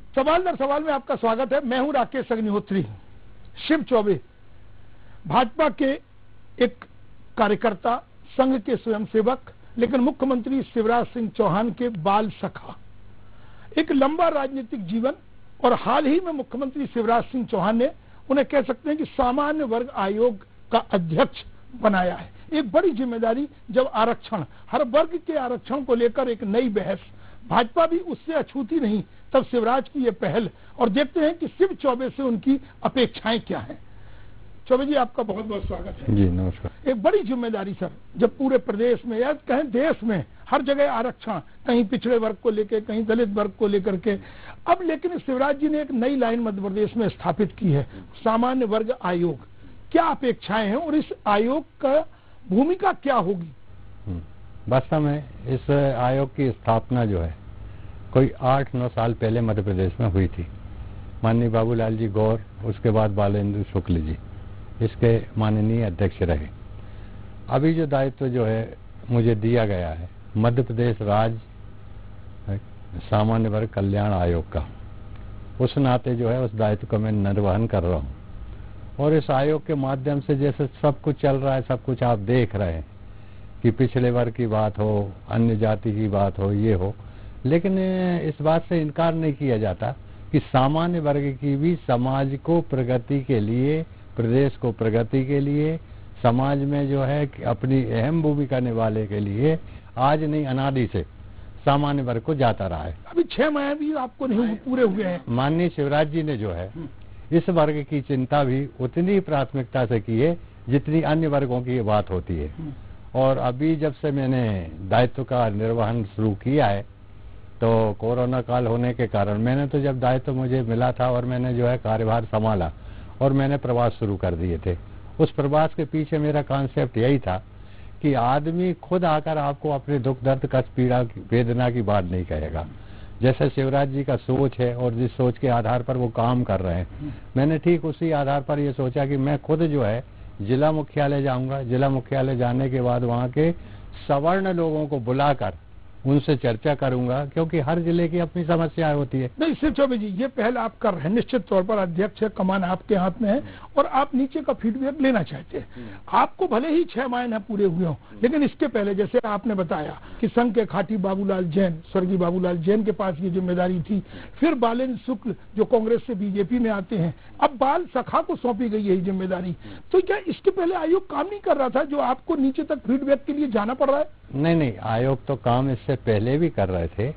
सवाल दर सवाल में आपका स्वागत है। मैं हूं राकेश अग्निहोत्री। शिव चौबे भाजपा के एक कार्यकर्ता, संघ के स्वयंसेवक, लेकिन मुख्यमंत्री शिवराज सिंह चौहान के बाल सखा। एक लंबा राजनीतिक जीवन और हाल ही में मुख्यमंत्री शिवराज सिंह चौहान ने उन्हें कह सकते हैं कि सामान्य वर्ग आयोग का अध्यक्ष बनाया है। एक बड़ी जिम्मेदारी, जब आरक्षण, हर वर्ग के आरक्षण को लेकर एक नई बहस, भाजपा भी उससे अछूती नहीं, तब शिवराज की ये पहल। और देखते हैं कि शिव चौबे से उनकी अपेक्षाएं क्या हैं। चौबे जी, आपका बहुत बहुत स्वागत है। जी नमस्कार। एक बड़ी जिम्मेदारी सर, जब पूरे प्रदेश में या कहें देश में हर जगह आरक्षण, कहीं पिछड़े वर्ग को लेकर, कहीं दलित वर्ग को लेकर के, अब लेकिन शिवराज जी ने एक नई लाइन मध्य प्रदेश में स्थापित की है, सामान्य वर्ग आयोग। क्या अपेक्षाएं हैं और इस आयोग का भूमिका क्या होगी? वास्तव में इस आयोग की स्थापना जो है कोई 8-9 साल पहले मध्य प्रदेश में हुई थी। माननीय बाबूलाल जी गौर, उसके बाद बालेंद्र शुक्ल जी इसके माननीय अध्यक्ष रहे। अभी जो दायित्व जो है मुझे दिया गया है मध्य प्रदेश राज्य सामान्य वर्ग कल्याण आयोग का, उस नाते जो है उस दायित्व को मैं निर्वहन कर रहा हूँ। और इस आयोग के माध्यम से जैसे सब कुछ चल रहा है, सब कुछ आप देख रहे हैं कि पिछड़े वर्ग की बात हो, अन्य जाति की बात हो, ये हो, लेकिन इस बात से इनकार नहीं किया जाता कि सामान्य वर्ग की भी समाज को प्रगति के लिए, प्रदेश को प्रगति के लिए, समाज में जो है अपनी अहम भूमिका निभाने के लिए आज नहीं अनादि से सामान्य वर्ग को जाता रहा है। अभी 6 महीने भी आपको नहीं पूरे हुए हैं। माननीय शिवराज जी ने जो है इस वर्ग की चिंता भी उतनी प्राथमिकता से की है जितनी अन्य वर्गों की बात होती है। और अभी जब से मैंने दायित्व का निर्वहन शुरू किया है, तो कोरोना काल होने के कारण मैंने तो जब दायित्व मुझे मिला था और मैंने जो है कार्यभार संभाला और मैंने प्रवास शुरू कर दिए थे। उस प्रवास के पीछे मेरा कॉन्सेप्ट यही था कि आदमी खुद आकर आपको अपने दुख दर्द, कष्ट, पीड़ा, वेदना की बात नहीं कहेगा। जैसे शिवराज जी का सोच है और जिस सोच के आधार पर वो काम कर रहे हैं, मैंने ठीक उसी आधार पर ये सोचा कि मैं खुद जो है जिला मुख्यालय जाऊंगा। जिला मुख्यालय जाने के बाद वहाँ के सवर्ण लोगों को बुलाकर उनसे चर्चा करूंगा, क्योंकि हर जिले की अपनी समस्याएं होती है। नहीं शिव चौबे जी, ये पहल आप कर रहे हैं, निश्चित तौर पर अध्यक्ष है, कमान आपके हाथ में है और आप नीचे का फीडबैक लेना चाहते हैं। आपको भले ही 6 महीने पूरे हुए हों, लेकिन इसके पहले जैसे आपने बताया कि संघ के खाटी बाबूलाल जैन, स्वर्गीय बाबूलाल जैन के पास ये जिम्मेदारी थी, फिर बालेंद्र शुक्ल जो कांग्रेस से बीजेपी में आते हैं, अब बाल सखा को सौंपी गई है ये जिम्मेदारी। तो क्या इसके पहले आयोग काम नहीं कर रहा था जो आपको नीचे तक फीडबैक के लिए जाना पड़ रहा है? नहीं, आयोग तो काम इससे पहले भी कर रहे थे,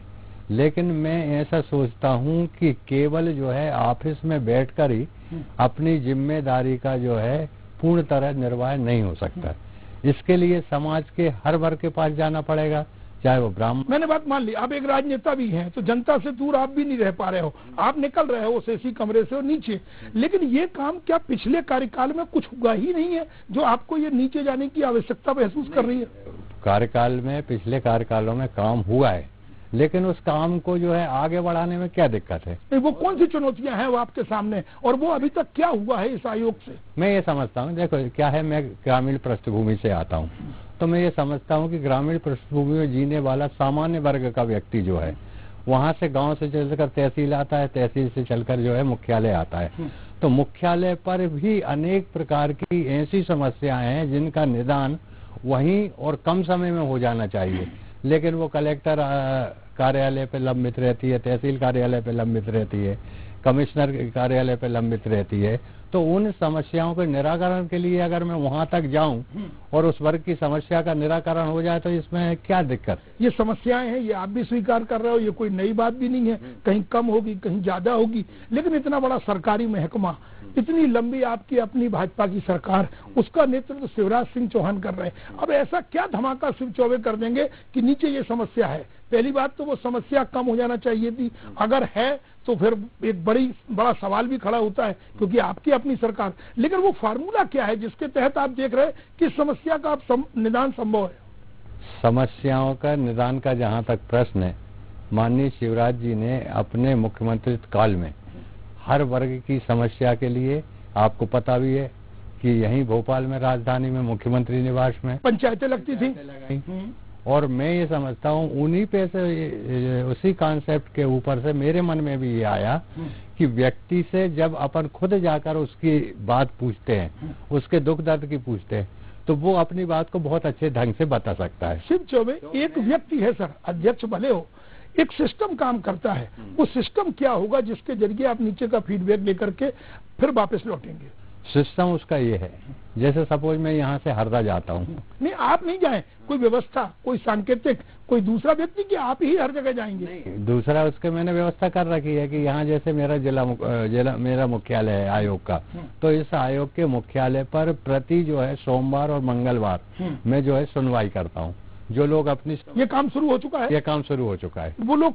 लेकिन मैं ऐसा सोचता हूं कि केवल जो है ऑफिस में बैठकर ही अपनी जिम्मेदारी का जो है पूर्ण तरह निर्वाह नहीं हो सकता। इसके लिए समाज के हर वर्ग के पास जाना पड़ेगा, चाहे वो ब्राह्मण। मैंने बात मान ली, आप एक राजनेता भी हैं, तो जनता से दूर आप भी नहीं रह पा रहे हो, आप निकल रहे हो उस एसी कमरे से और नीचे। लेकिन ये काम क्या पिछले कार्यकाल में कुछ हुआ ही नहीं है जो आपको ये नीचे जाने की आवश्यकता महसूस कर रही है? कार्यकाल में, पिछले कार्यकालों में काम हुआ है, लेकिन उस काम को जो है आगे बढ़ाने में क्या दिक्कत है? नहीं, वो कौन सी चुनौतियां हैं वो आपके सामने, और वो अभी तक क्या हुआ है इस आयोग से? मैं ये समझता हूँ, देखो क्या है, मैं ग्रामीण पृष्ठभूमि से आता हूँ, तो मैं ये समझता हूँ कि ग्रामीण पृष्ठभूमि में जीने वाला सामान्य वर्ग का व्यक्ति जो है, वहाँ से गांव से चलकर तहसील आता है, तहसील से चलकर जो है मुख्यालय आता है। तो मुख्यालय पर भी अनेक प्रकार की ऐसी समस्याएं हैं जिनका निदान वहीं और कम समय में हो जाना चाहिए, लेकिन वो कलेक्टर कार्यालय पे लंबित रहती है, तहसील कार्यालय पे लंबित रहती है, कमिश्नर कार्यालय पे लंबित रहती है। तो उन समस्याओं के निराकरण के लिए अगर मैं वहां तक जाऊं और उस वर्ग की समस्या का निराकरण हो जाए तो इसमें क्या दिक्कत? ये समस्याएं हैं, ये आप भी स्वीकार कर रहे हो, ये कोई नई बात भी नहीं है। कहीं कम होगी, कहीं ज्यादा होगी, लेकिन इतना बड़ा सरकारी महकमा, इतनी लंबी आपकी अपनी भाजपा की सरकार, उसका नेतृत्व शिवराज सिंह चौहान कर रहे हैं। अब ऐसा क्या धमाका शिव चौबे कर देंगे कि नीचे ये समस्या है? पहली बात तो वो समस्या कम हो जाना चाहिए थी, अगर है तो फिर एक बड़ा सवाल भी खड़ा होता है, क्योंकि आपकी अपनी सरकार। लेकिन वो फार्मूला क्या है जिसके तहत आप देख रहे हैं कि समस्या का निदान संभव है? समस्याओं का निदान का जहां तक प्रश्न है, माननीय शिवराज जी ने अपने मुख्यमंत्रित्व काल में हर वर्ग की समस्या के लिए, आपको पता भी है कि यहीं भोपाल में राजधानी में मुख्यमंत्री निवास में पंचायतें लगती थी, और मैं ये समझता हूँ उन्हीं पे से, उसी कॉन्सेप्ट के ऊपर से मेरे मन में भी ये आया कि व्यक्ति से जब अपन खुद जाकर उसकी बात पूछते हैं, उसके दुख दर्द की पूछते हैं, तो वो अपनी बात को बहुत अच्छे ढंग से बता सकता है। शिव चौबे एक व्यक्ति है सर, अध्यक्ष भले हो, एक सिस्टम काम करता है। वो सिस्टम क्या होगा जिसके जरिए आप नीचे का फीडबैक लेकर के फिर वापस लौटेंगे? सिस्टम उसका ये है, जैसे सपोज मैं यहाँ से हरदा जाता हूँ। नहीं, आप नहीं जाएं, कोई व्यवस्था, कोई सांकेतिक, कोई दूसरा व्यक्ति कि आप ही हर जगह जाएंगे? दूसरा उसके मैंने व्यवस्था कर रखी है कि यहाँ जैसे मेरा जिला मेरा मुख्यालय है आयोग का, तो इस आयोग के मुख्यालय पर प्रति जो है सोमवार और मंगलवार मैं जो है सुनवाई करता हूँ। जो लोग अपनी, ये काम शुरू हो चुका है? ये काम शुरू हो चुका है। वो लोग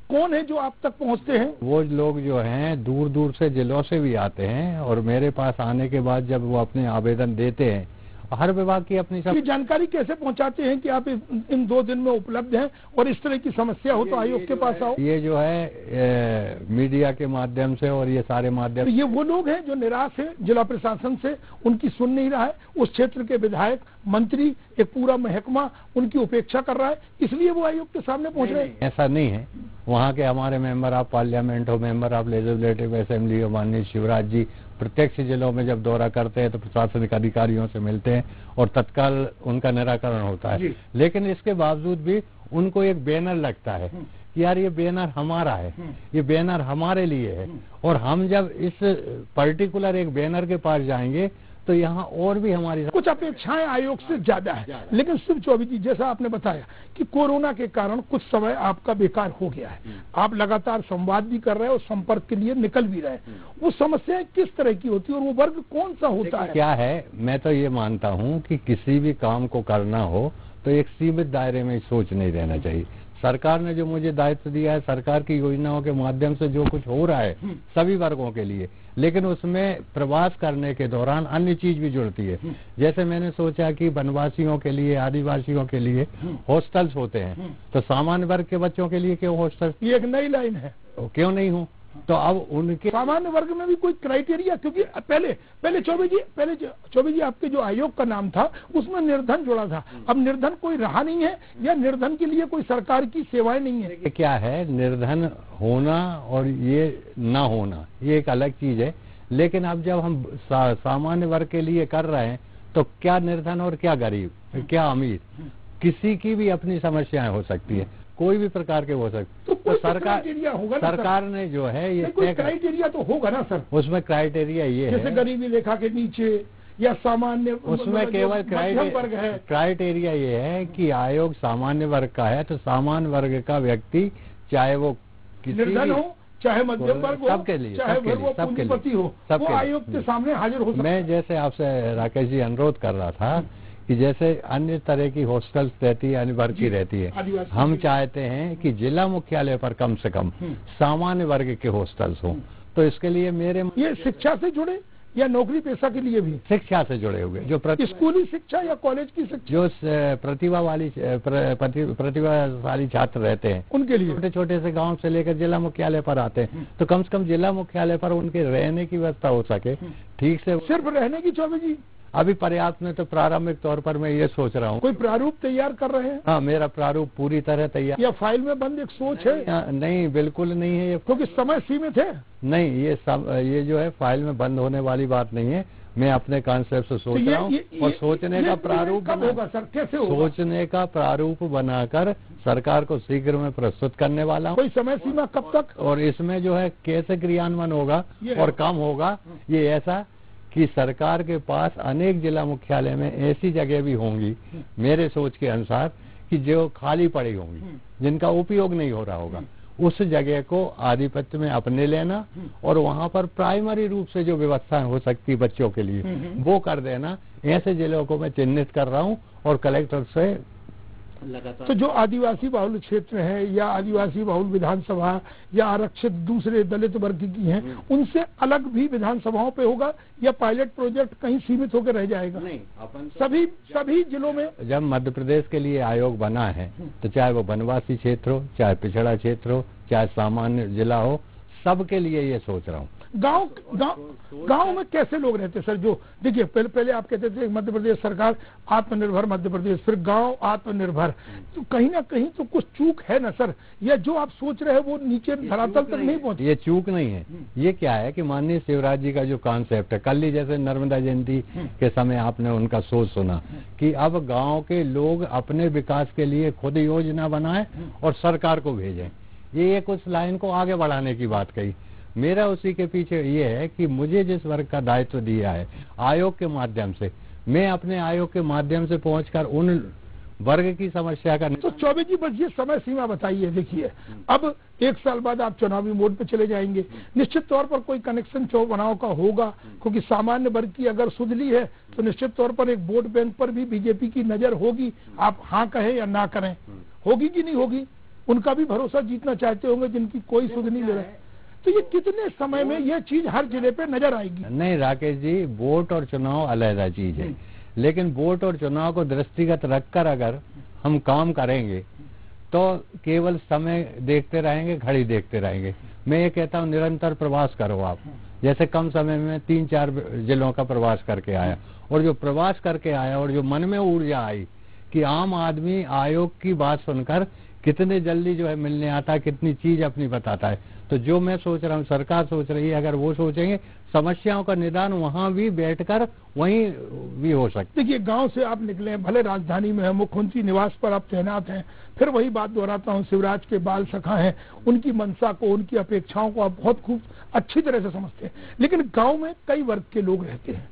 कौन है जो आप तक पहुंचते हैं? वो लोग जो हैं दूर दूर से जिलों से भी आते हैं और मेरे पास आने के बाद जब वो अपने आवेदन देते हैं, हर विभाग की अपनी सब जानकारी कैसे पहुंचाते हैं कि आप इन 2 दिन में उपलब्ध हैं और इस तरह की समस्या हो तो आयोग के पास आओ? ये जो है मीडिया के माध्यम से और ये सारे माध्यम। तो ये वो लोग हैं जो निराश है जिला प्रशासन से, उनकी सुन नहीं रहा है, उस क्षेत्र के विधायक, मंत्री, एक पूरा महकमा उनकी उपेक्षा कर रहा है, इसलिए वो आयोग के सामने पहुंच रहे हैं? ऐसा नहीं है। वहाँ के हमारे मेंबर ऑफ पार्लियामेंट हो, मेंबर ऑफ लेजिस्लेटिव असेंबली हो, माननीय शिवराज जी प्रत्यक्ष जिलों में जब दौरा करते हैं तो प्रशासनिक अधिकारियों से मिलते हैं और तत्काल उनका निराकरण होता है। लेकिन इसके बावजूद भी उनको एक बैनर लगता है कि यार ये बैनर हमारा है, ये बैनर हमारे लिए है, और हम जब इस पर्टिकुलर एक बैनर के पास जाएंगे तो यहाँ और भी हमारी कुछ अपेक्षाएं आयोग से ज्यादा है। लेकिन शिव चौबे जी, जैसा आपने बताया कि कोरोना के कारण कुछ समय आपका बेकार हो गया है, आप लगातार संवाद भी कर रहे हैं और संपर्क के लिए निकल भी रहे हैं, वो समस्याएं किस तरह की होती है और वो वर्ग कौन सा होता है? क्या है, मैं तो ये मानता हूँ कि किसी भी काम को करना हो तो एक सीमित दायरे में सोच नहीं रहना चाहिए। सरकार ने जो मुझे दायित्व दिया है, सरकार की योजनाओं के माध्यम से जो कुछ हो रहा है सभी वर्गों के लिए, लेकिन उसमें प्रवास करने के दौरान अन्य चीज भी जुड़ती है। जैसे मैंने सोचा कि वनवासियों के लिए, आदिवासियों के लिए हॉस्टल्स होते हैं, तो सामान्य वर्ग के बच्चों के लिए क्यों हॉस्टल? ये एक नई लाइन है, क्यों नहीं हो? तो अब उनके सामान्य वर्ग में भी कोई क्राइटेरिया, क्योंकि पहले चौबे जी आपके जो आयोग का नाम था उसमें निर्धन जुड़ा था, अब निर्धन कोई रहा नहीं है या निर्धन के लिए कोई सरकार की सेवाएं नहीं है? क्या है, निर्धन होना और ये ना होना ये एक अलग चीज है, लेकिन अब जब हम सामान्य वर्ग के लिए कर रहे हैं तो क्या निर्धन और क्या गरीब, क्या अमीर, किसी की भी अपनी समस्याएं हो सकती है, कोई भी प्रकार के हो सकते। तो सरकार ने जो है ये कोई क्राइटेरिया तो होगा ना सर? उसमें क्राइटेरिया ये जैसे गरीबी रेखा के नीचे या सामान्य, उसमें केवल क्राइटेरिया ये है कि आयोग सामान्य वर्ग का है, तो सामान्य वर्ग का व्यक्ति चाहे वो निर्धन हो, चाहे मध्यम वर्ग हो, सबके लिए, चाहे वो पूंजीपति हो, वो आयोग के सामने हाजिर हो सकता है। मैं जैसे आपसे राकेश जी अनुरोध कर रहा था कि जैसे अन्य तरह की हॉस्टल्स रहती है, अन्य वर्ग की रहती है, हम चाहते हैं कि जिला मुख्यालय पर कम से कम सामान्य वर्ग के हॉस्टल्स हों। तो इसके लिए मेरे ये शिक्षा से जुड़े या नौकरी पेशा के लिए भी? शिक्षा से जुड़े हुए, जो स्कूली शिक्षा या कॉलेज की शिक्षा, जो प्रतिभाशाली छात्र रहते हैं उनके लिए, छोटे छोटे से गांव से लेकर जिला मुख्यालय पर आते हैं, तो कम से कम जिला मुख्यालय पर उनके रहने की व्यवस्था हो सके ठीक से। सिर्फ रहने की चौबे जी अभी पर्याप्त में तो प्रारंभिक तौर पर मैं ये सोच रहा हूँ। कोई प्रारूप तैयार कर रहे हैं? हाँ, मेरा प्रारूप पूरी तरह तैयार। या फाइल में बंद एक सोच है? नहीं, बिल्कुल नहीं है ये, क्योंकि समय सीमित है। नहीं, ये जो है फाइल में बंद होने वाली बात नहीं है। मैं अपने कॉन्सेप्ट से सोच रहा हूँ और सोचने का प्रारूप होगा सर, कैसे होगा? सोचने का प्रारूप बनाकर सरकार को शीघ्र में प्रस्तुत करने वाला हूँ। कोई समय सीमा कब तक? और इसमें जो है कैसे क्रियान्वयन होगा और कम होगा, ये ऐसा कि सरकार के पास अनेक जिला मुख्यालय में ऐसी जगह भी होंगी मेरे सोच के अनुसार कि जो खाली पड़ी होंगी, जिनका उपयोग नहीं हो रहा होगा, उस जगह को आधिपत्य में अपने लेना और वहां पर प्राइमरी रूप से जो व्यवस्थाएं हो सकती बच्चों के लिए वो कर देना। ऐसे जिलों को मैं चिन्हित कर रहा हूं और कलेक्टर से लगातार। तो जो आदिवासी बहुल क्षेत्र है या आदिवासी बहुल विधानसभा या आरक्षित दूसरे दलित वर्ग की हैं, उनसे अलग भी विधानसभाओं पे होगा या पायलट प्रोजेक्ट कहीं सीमित होकर रह जाएगा? नहीं, अपन सभी जिलों में। जब मध्य प्रदेश के लिए आयोग बना है तो चाहे वो वनवासी क्षेत्र हो, चाहे पिछड़ा क्षेत्र हो, चाहे सामान्य जिला हो, सबके लिए ये सोच रहा हूँ। गांव में कैसे लोग रहते सर? जो देखिए पहले आप कहते थे मध्य प्रदेश सरकार आत्मनिर्भर मध्य प्रदेश, फिर गांव आत्मनिर्भर, तो कहीं ना कहीं तो कुछ चूक है ना सर? या जो आप सोच रहे हैं वो नीचे धरातल तक नहीं पहुंचे? ये चूक नहीं है, ये क्या है कि माननीय शिवराज जी का जो कॉन्सेप्ट है, कल ही जैसे नर्मदा जयंती के समय आपने उनका सोच सुना कि अब गांव के लोग अपने विकास के लिए खुद योजना बनाएं और सरकार को भेजें। ये एक उस लाइन को आगे बढ़ाने की बात कही। मेरा उसी के पीछे ये है कि मुझे जिस वर्ग का दायित्व दिया है आयोग के माध्यम से, मैं अपने आयोग के माध्यम से पहुंचकर उन वर्ग की समस्या का तो चौबे जी बस ये समय सीमा बताइए। देखिए अब 1 साल बाद आप चुनावी मोड पे चले जाएंगे, निश्चित तौर पर कोई कनेक्शन चुनाव का होगा, क्योंकि सामान्य वर्ग की अगर सुधली है तो निश्चित तौर पर एक वोट बैंक पर भी बीजेपी की नजर होगी। आप हाँ कहें या ना करें, होगी कि नहीं होगी? उनका भी भरोसा जीतना चाहते होंगे जिनकी कोई सुध नहीं ले रहा। तो ये कितने समय में ये चीज हर जिले पे नजर आएगी? नहीं राकेश जी, वोट और चुनाव अलग चीज है, लेकिन वोट और चुनाव को दृष्टिगत रखकर अगर हम काम करेंगे तो केवल समय देखते रहेंगे, घड़ी देखते रहेंगे। मैं ये कहता हूँ निरंतर प्रवास करो आप। जैसे कम समय में 3-4 जिलों का प्रवास करके आया, और जो प्रवास करके आया और जो मन में ऊर्जा आई कि आम आदमी आयोग की बात सुनकर कितने जल्दी जो है मिलने आता है, कितनी चीज अपनी बताता है। तो जो मैं सोच रहा हूँ, सरकार सोच रही है, अगर वो सोचेंगे समस्याओं का निदान वहाँ भी बैठकर वहीं भी हो सकता। देखिए गांव से आप निकले, भले राजधानी में है, मुख्यमंत्री निवास पर आप तैनात हैं, फिर वही बात दोहराता हूँ, शिवराज के बाल सखा हैं, उनकी मंशा को, उनकी अपेक्षाओं को आप बहुत खूब अच्छी तरह से समझते हैं। लेकिन गाँव में कई वर्ग के लोग रहते हैं,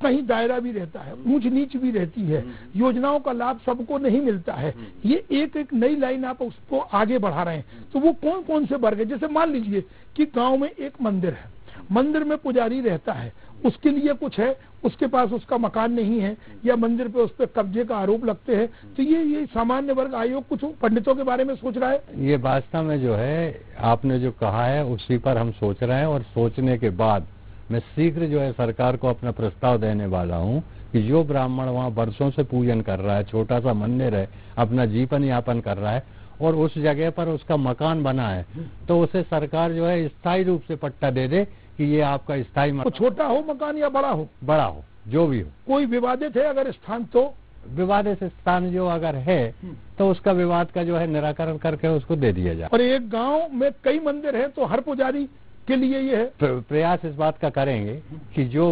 कहीं दायरा भी रहता है, ऊंच नीच भी रहती है, योजनाओं का लाभ सबको नहीं मिलता है। ये एक नई लाइन आप उसको आगे बढ़ा रहे हैं, तो वो कौन कौन से वर्ग है? जैसे मान लीजिए कि गांव में एक मंदिर है, मंदिर में पुजारी रहता है, उसके लिए कुछ है, उसके पास उसका मकान नहीं है, या मंदिर पे उस पर कब्जे का आरोप लगते हैं, तो ये सामान्य वर्ग आयोग कुछ पंडितों के बारे में सोच रहा है? ये वास्तव में जो है आपने जो कहा है उसी पर हम सोच रहे हैं, और सोचने के बाद मैं शीघ्र जो है सरकार को अपना प्रस्ताव देने वाला हूं कि जो ब्राह्मण वहां वर्षों से पूजन कर रहा है, छोटा सा मंदिर है, अपना जीवन यापन कर रहा है, और उस जगह पर उसका मकान बना है, तो उसे सरकार जो है स्थायी रूप से पट्टा दे दे कि ये आपका स्थायी मकान। छोटा हो मकान या बड़ा हो? बड़ा हो, जो भी हो। कोई विवादित है अगर स्थान, तो विवादित स्थान जो अगर है तो उसका विवाद का जो है निराकरण करके उसको दे दिया जाए। और एक गांव में कई मंदिर है, तो हर पुजारी के लिए ये है प्रयास इस बात का करेंगे कि जो